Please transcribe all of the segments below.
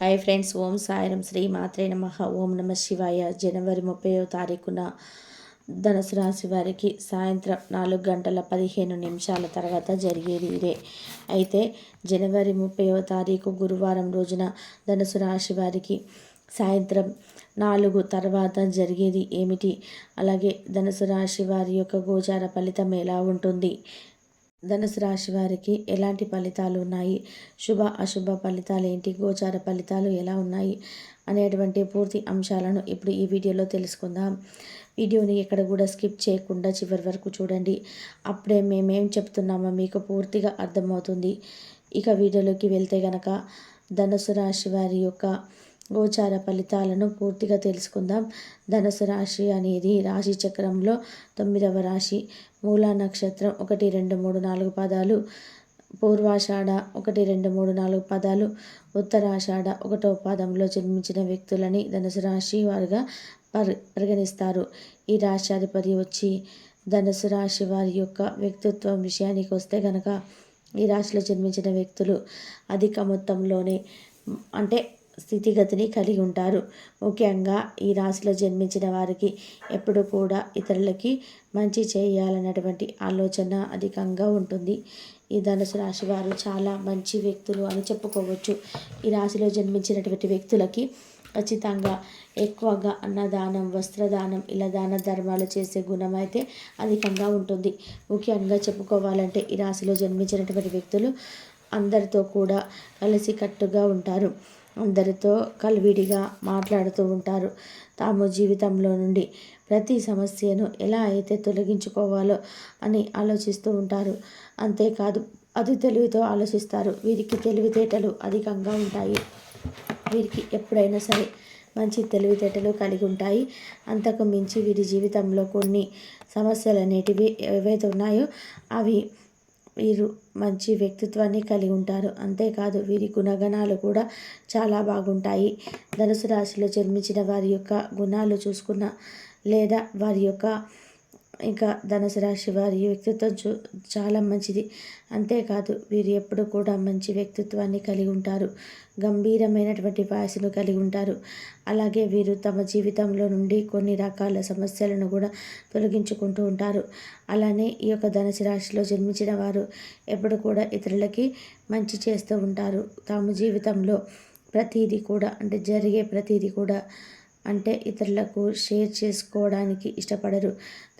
Hi friends, ఓం సాయిరం, శ్రీ మాత్రే నమః. ఓం నమ శివాయ. జనవరి 30వ తారీఖున ధనుసు రాశి వారికి సాయంత్రం 4:15 తర్వాత జరిగేది ఇదే. అయితే జనవరి 30వ తారీఖు గురువారం రోజున ధనుసు రాశి వారికి సాయంత్రం 4 తర్వాత జరిగేది ఏమిటి, అలాగే ధనుసు రాశి వారి యొక్క గోచార ఫలితం ఎలా ఉంటుంది, ధనుసు రాశి వారికి ఎలాంటి ఫలితాలు ఉన్నాయి, శుభ అశుభ ఫలితాలు ఏంటి, గోచార ఫలితాలు ఎలా ఉన్నాయి అనేటువంటి పూర్తి అంశాలను ఇప్పుడు ఈ వీడియోలో తెలుసుకుందాం. వీడియోని ఎక్కడ కూడా స్కిప్ చేయకుండా చివరి వరకు చూడండి. అప్పుడే మేమేం చెప్తున్నామో మీకు పూర్తిగా అర్థమవుతుంది. ఇక వీడియోలోకి వెళ్తే గనక ధనుసు రాశి వారి యొక్క గోచార ఫలితాలను పూర్తిగా తెలుసుకుందాం. ధనుసు రాశి అనేది రాశి చక్రంలో 9వ రాశి. మూలా నక్షత్రం 1, 2, 3, 4 పాదాలు, పూర్వాషాఢ 1, 2, 3, 4 పాదాలు, ఉత్తరాషాఢ 1వ పాదంలో జన్మించిన వ్యక్తులని ధనుసు రాశి వారుగా పరిగణిస్తారు. ఈ రాశ్యాధిపతి వచ్చి ధనుసు రాశి వారి యొక్క వ్యక్తిత్వం విషయానికి వస్తే కనుక ఈ రాశిలో జన్మించిన వ్యక్తులు అధిక మొత్తంలోనే అంటే స్థితిగతిని కలిగి ఉంటారు. ముఖ్యంగా ఈ రాశిలో జన్మించిన వారికి ఎప్పుడు కూడా ఇతరులకి మంచి చేయాలన్నటువంటి ఆలోచన అధికంగా ఉంటుంది. ఈ ధనుసు రాశి వారు చాలా మంచి వ్యక్తులు అని చెప్పుకోవచ్చు. ఈ రాశిలో జన్మించినటువంటి వ్యక్తులకి ఖచ్చితంగా ఎక్కువగా అన్నదానం, వస్త్రదానం, ఇలా దాన ధర్మాలు చేసే గుణం అయితే అధికంగా ఉంటుంది. ముఖ్యంగా చెప్పుకోవాలంటే ఈ రాశిలో జన్మించినటువంటి వ్యక్తులు అందరితో కూడా కలిసికట్టుగా ఉంటారు. అందరితో కలివిడిగా మాట్లాడుతూ ఉంటారు. తాము జీవితంలో నుండి ప్రతి సమస్యను ఎలా అయితే తొలగించుకోవాలో అని ఆలోచిస్తూ ఉంటారు. అంతేకాదు అతి తెలివితో ఆలోచిస్తారు. వీరికి తెలివితేటలు అధికంగా ఉంటాయి. వీరికి ఎప్పుడైనా సరే మంచి తెలివితేటలు కలిగి ఉంటాయి. అంతకు మించి వీరి జీవితంలో కొన్ని సమస్యలు అనేటివి ఏవైతే ఉన్నాయో అవి వీరు మంచి వ్యక్తిత్వాన్ని కలిగి ఉంటారు. అంతేకాదు వీరి గుణగణాలు కూడా చాలా బాగుంటాయి. ధనుసు రాశిలో జన్మించిన వారి యొక్క గుణాలు చూసుకున్న లేదా వారి యొక్క ఇంకా ధనుసు రాశి వారి వ్యక్తిత్వం చాలా మంచిది. అంతేకాదు వీరు ఎప్పుడు కూడా మంచి వ్యక్తిత్వాన్ని కలిగి ఉంటారు. గంభీరమైనటువంటి వాయిస్ను కలిగి ఉంటారు. అలాగే వీరు తమ జీవితంలో నుండి కొన్ని రకాల సమస్యలను కూడా తొలగించుకుంటూ ఉంటారు. అలానే ఈ యొక్క ధనుసు రాశిలో జన్మించిన వారు ఎప్పుడు కూడా ఇతరులకి మంచి చేస్తూ ఉంటారు. తాము జీవితంలో ప్రతిదీ కూడా అంటే జరిగే ప్రతిదీ కూడా అంటే ఇతరులకు షేర్ చేసుకోవడానికి ఇష్టపడరు.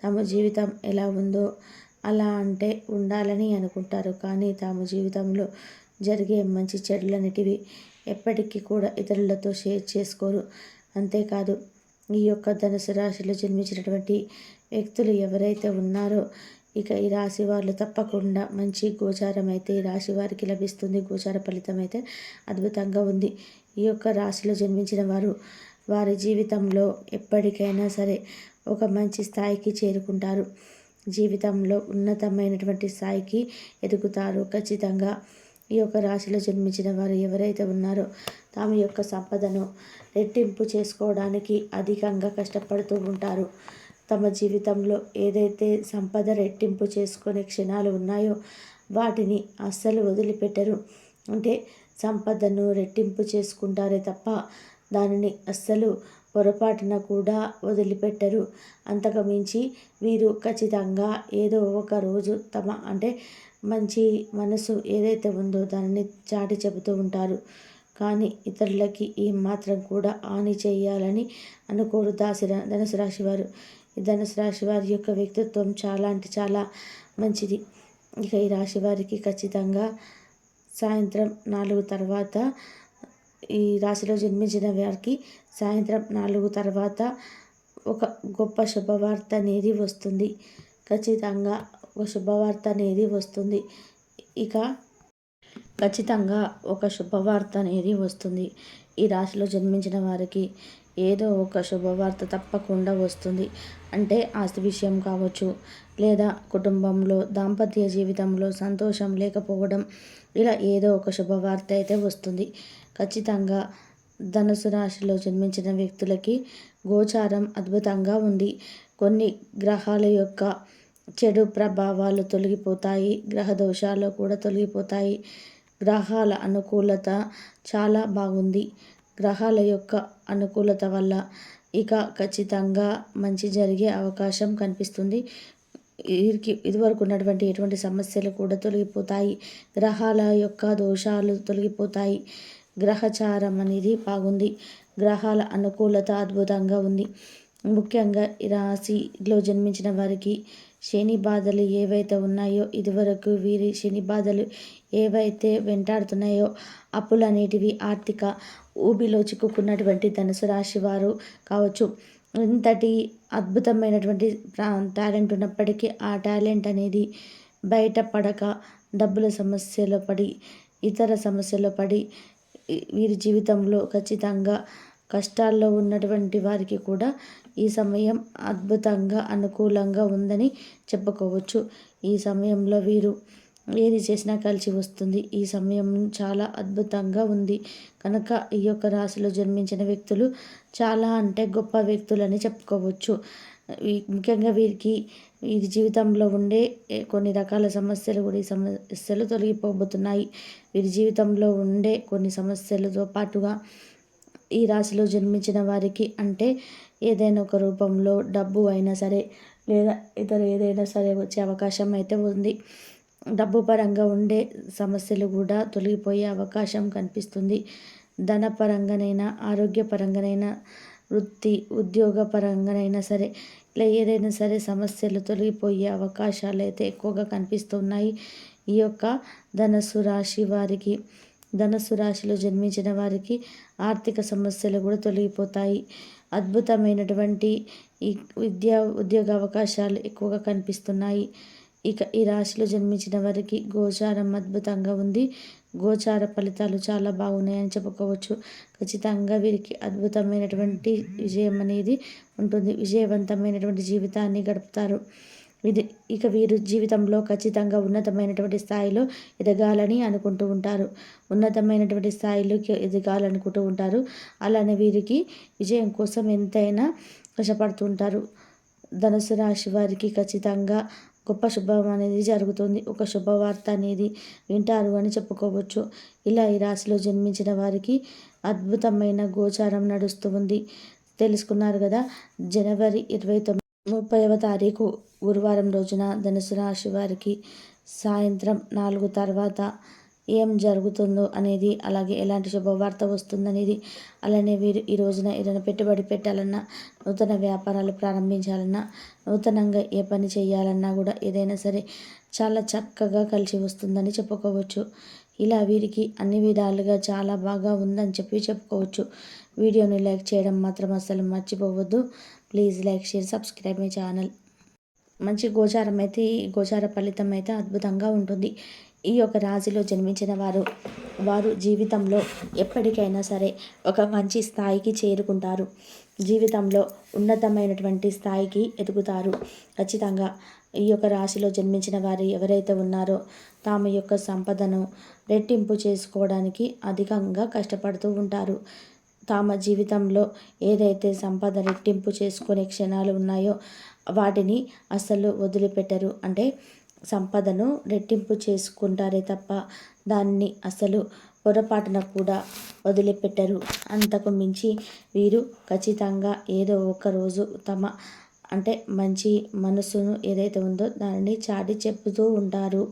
తమ జీవితం ఎలా ఉందో అలా అంటే ఉండాలని అనుకుంటారు. కానీ తాము జీవితంలో జరిగే మంచి చెడులన్నిటివి ఎప్పటికీ కూడా ఇతరులతో షేర్ చేసుకోరు. అంతేకాదు ఈ యొక్క ధనుసు రాశిలో జన్మించినటువంటి వ్యక్తులు ఎవరైతే ఉన్నారో ఇక ఈ రాశి వాళ్ళు తప్పకుండా మంచి గోచారం అయితే ఈ రాశి వారికి లభిస్తుంది. గోచార ఫలితం అయితే అద్భుతంగా ఉంది. ఈ యొక్క రాశిలో జన్మించిన వారు వారి జీవితంలో ఎప్పటికైనా సరే ఒక మంచి స్థాయికి చేరుకుంటారు. జీవితంలో ఉన్నతమైనటువంటి స్థాయికి ఎదుగుతారు. ఖచ్చితంగా ఈ యొక్క రాశిలో జన్మించిన వారు ఎవరైతే ఉన్నారో తమ యొక్క సంపదను రెట్టింపు చేసుకోవడానికి అధికంగా కష్టపడుతూ ఉంటారు. తమ జీవితంలో ఏదైతే సంపద రెట్టింపు చేసుకునే క్షణాలు ఉన్నాయో వాటిని అస్సలు వదిలిపెట్టరు. అంటే సంపదను రెట్టింపు చేసుకుంటారే తప్ప దానిని అస్సలు పొరపాటున కూడా వదిలిపెట్టరు. అంతకు మించి వీరు ఖచ్చితంగా ఏదో ఒక రోజు తమ అంటే మంచి మనసు ఏదైతే ఉందో దానిని చాటి చెబుతూ ఉంటారు. కానీ ఇతరులకి ఏమాత్రం కూడా హాని చేయాలని అనుకోరు ధనుసు రాశి వారు. ఈ ధనుసు రాశి వారి యొక్క వ్యక్తిత్వం చాలా అంటే చాలా మంచిది. ఇక ఈ రాశి వారికి ఖచ్చితంగా సాయంత్రం 4 తర్వాత ఈ రాశిలో జన్మించిన వారికి సాయంత్రం 4 తర్వాత ఒక గొప్ప శుభవార్త అనేది వస్తుంది. ఖచ్చితంగా ఒక శుభవార్త అనేది వస్తుంది. ఇక ఖచ్చితంగా ఒక శుభవార్త అనేది వస్తుంది. ఈ రాశిలో జన్మించిన వారికి ఏదో ఒక శుభవార్త తప్పకుండా వస్తుంది. అంటే ఆస్తి విషయం కావచ్చు, లేదా కుటుంబంలో దాంపత్య జీవితంలో సంతోషం లేకపోవడం, ఇలా ఏదో ఒక శుభవార్త అయితే వస్తుంది. ఖచ్చితంగా ధనుసు రాశిలో జన్మించిన వ్యక్తులకి గోచారం అద్భుతంగా ఉంది. కొన్ని గ్రహాల యొక్క చెడు ప్రభావాలు తొలగిపోతాయి. గ్రహ దోషాలు కూడా తొలగిపోతాయి. గ్రహాల అనుకూలత చాలా బాగుంది. గ్రహాల యొక్క అనుకూలత వల్ల ఇక ఖచ్చితంగా మంచి జరిగే అవకాశం కనిపిస్తుంది. వీరికి ఇదివరకు ఉన్నటువంటి ఎటువంటి సమస్యలు కూడా తొలగిపోతాయి. గ్రహాల యొక్క దోషాలు తొలగిపోతాయి. గ్రహచారం అనేది బాగుంది. గ్రహాల అనుకూలత అద్భుతంగా ఉంది. ముఖ్యంగా ఈ రాశిలో జన్మించిన వారికి శని బాధలు ఏవైతే ఉన్నాయో, ఇదివరకు వీరి శని బాధలు ఏవైతే వెంటాడుతున్నాయో, అప్పులు అనేటివి ఆర్థిక ఊబిలో చిక్కుకున్నటువంటి ధనుసు రాశి వారు కావచ్చు, ఇంతటి అద్భుతమైనటువంటి టాలెంట్ ఉన్నప్పటికీ ఆ టాలెంట్ అనేది బయటపడక డబ్బుల సమస్యలో పడి, ఇతర సమస్యలో పడి వీరి జీవితంలో ఖచ్చితంగా కష్టాల్లో ఉన్నటువంటి వారికి కూడా ఈ సమయం అద్భుతంగా అనుకూలంగా ఉందని చెప్పుకోవచ్చు. ఈ సమయంలో వీరు ఏది చేసినా కలిసి వస్తుంది. ఈ సమయం చాలా అద్భుతంగా ఉంది కనుక ఈ యొక్క రాశిలో జన్మించిన వ్యక్తులు చాలా అంటే గొప్ప వ్యక్తులని చెప్పుకోవచ్చు. ముఖ్యంగా వీరికి వీరి జీవితంలో ఉండే కొన్ని రకాల సమస్యలు కూడా ఈ సమస్యలు తొలగిపోబోతున్నాయి. వీరి జీవితంలో ఉండే కొన్ని సమస్యలతో పాటుగా ఈ రాశిలో జన్మించిన వారికి అంటే ఏదైనా ఒక రూపంలో డబ్బు అయినా సరే లేదా ఇతర ఏదైనా సరే వచ్చే అవకాశం అయితే ఉంది. డబ్బు పరంగా ఉండే సమస్యలు కూడా తొలగిపోయే అవకాశం కనిపిస్తుంది. ధనపరంగానైనా, ఆరోగ్యపరంగానైనా, వృత్తి ఉద్యోగ పరంగానైనా సరే ఇలా ఏదైనా సరే సమస్యలు తొలగిపోయే అవకాశాలు అయితే ఎక్కువగా కనిపిస్తున్నాయి. ఈ యొక్క ధనుసు రాశి వారికి, ధనుసు రాశిలో జన్మించిన వారికి ఆర్థిక సమస్యలు కూడా తొలగిపోతాయి. అద్భుతమైనటువంటి ఈ ఉద్యోగ అవకాశాలు ఎక్కువగా కనిపిస్తున్నాయి. ఇక ఈ రాశిలో జన్మించిన వారికి గోచారం అద్భుతంగా ఉంది. గోచార ఫలితాలు చాలా బాగున్నాయని చెప్పుకోవచ్చు. ఖచ్చితంగా వీరికి అద్భుతమైనటువంటి విజయం అనేది ఉంటుంది. విజయవంతమైనటువంటి జీవితాన్ని గడుపుతారు. ఇక వీరు జీవితంలో ఖచ్చితంగా ఉన్నతమైనటువంటి స్థాయిలో ఎదగాలని అనుకుంటూ ఉంటారు. ఉన్నతమైనటువంటి స్థాయిలోకి ఎదగాలనుకుంటూ ఉంటారు. అలానే వీరికి విజయం కోసం ఎంతైనా కష్టపడుతూ ఉంటారు. ధనుసు రాశి వారికి ఖచ్చితంగా గొప్ప శుభం అనేది జరుగుతుంది. ఒక శుభవార్త అనేది వింటారు అని చెప్పుకోవచ్చు. ఇలా ఈ రాశిలో జన్మించిన వారికి అద్భుతమైన గోచారం నడుస్తూ ఉంది. తెలుసుకున్నారు కదా. జనవరి 30వ తారీఖు గురువారం రోజున ధనుసు రాశి వారికి సాయంత్రం 4 తర్వాత ఏం జరుగుతుందో అనేది, అలాగే ఎలాంటి శుభవార్త వస్తుందనేది, అలానే వీరు ఈ రోజున ఏదైనా పెట్టుబడి పెట్టాలన్నా, నూతన వ్యాపారాలు ప్రారంభించాలన్నా, నూతనంగా ఏ పని చేయాలన్నా కూడా ఏదైనా సరే చాలా చక్కగా కలిసి వస్తుందని చెప్పుకోవచ్చు. ఇలా వీరికి అన్ని విధాలుగా చాలా బాగా ఉందని చెప్పుకోవచ్చు. వీడియోని లైక్ చేయడం మాత్రం అస్సలు మర్చిపోవద్దు. Please like, share, subscribe my channel. మంచి గోచారం అయితే, ఈ గోచార ఫలితం అయితే అద్భుతంగా ఉంటుంది. ఈ యొక్క రాశిలో జన్మించిన వారు జీవితంలో ఎప్పటికైనా సరే ఒక మంచి స్థాయికి చేరుకుంటారు. జీవితంలో ఉన్నతమైనటువంటి స్థాయికి ఎదుగుతారు. ఖచ్చితంగా ఈ యొక్క రాశిలో జన్మించిన వారు ఎవరైతే ఉన్నారో తాము యొక్క సంపదను రెట్టింపు చేసుకోవడానికి అధికంగా కష్టపడుతూ ఉంటారు. తమ జీవితంలో ఏదైతే సంపద రెట్టింపు చేసుకునే క్షణాలు ఉన్నాయో వాటిని అస్సలు వదిలిపెట్టరు. అంటే సంపదను రెట్టింపు చేసుకుంటారే తప్ప దాన్ని అసలు పొరపాటున కూడా వదిలిపెట్టరు. అంతకు మించి వీరు ఖచ్చితంగా ఏదో ఒక రోజు తమ మంచి మనసును ఏదైతే ఉందో దానిని చాటి చెప్పుతూ ఉంటారు.